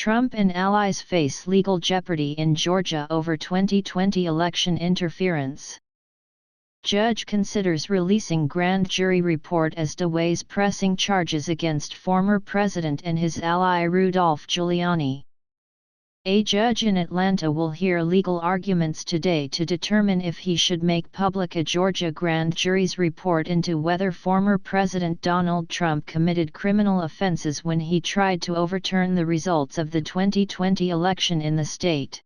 Trump and allies face legal jeopardy in Georgia over 2020 election interference. Judge considers releasing grand jury report as delays pressing charges against former president and his ally Rudolph Giuliani. A judge in Atlanta will hear legal arguments today to determine if he should make public a Georgia grand jury's report into whether former President Donald Trump committed criminal offenses when he tried to overturn the results of the 2020 election in the state.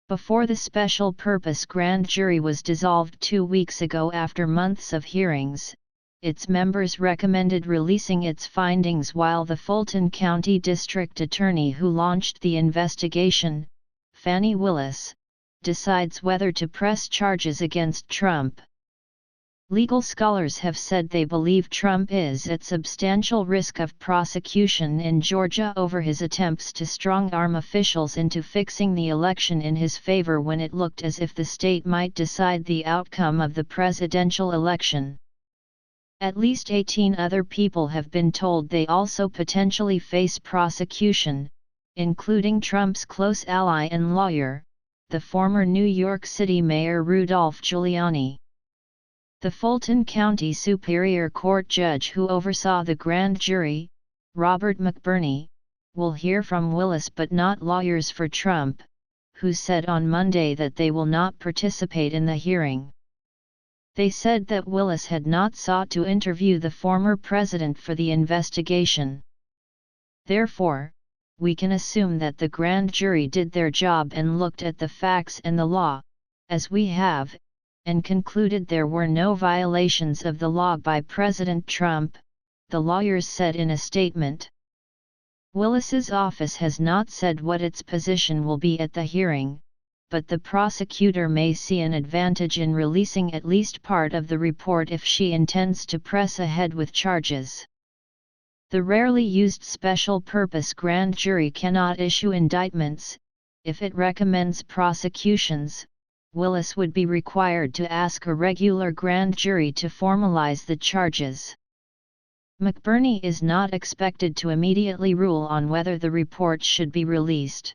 Before the special purpose grand jury was dissolved 2 weeks ago after months of hearings, its members recommended releasing its findings while the Fulton County District Attorney who launched the investigation, Fani Willis, decides whether to press charges against Trump. Legal scholars have said they believe Trump is at substantial risk of prosecution in Georgia over his attempts to strong-arm officials into fixing the election in his favor when it looked as if the state might decide the outcome of the presidential election. At least 18 other people have been told they also potentially face prosecution, including Trump's close ally and lawyer, the former New York City Mayor Rudolph Giuliani. The Fulton County Superior Court judge who oversaw the grand jury, Robert McBurney, will hear from Willis but not lawyers for Trump, who said on Monday that they will not participate in the hearing. They said that Willis had not sought to interview the former president for the investigation. Therefore, we can assume that the grand jury did their job and looked at the facts and the law, as we have, and concluded there were no violations of the law by President Trump, the lawyers said in a statement. Willis's office has not said what its position will be at the hearing, but the prosecutor may see an advantage in releasing at least part of the report if she intends to press ahead with charges. The rarely used special purpose grand jury cannot issue indictments. If it recommends prosecutions, Willis would be required to ask a regular grand jury to formalize the charges. McBurney is not expected to immediately rule on whether the report should be released.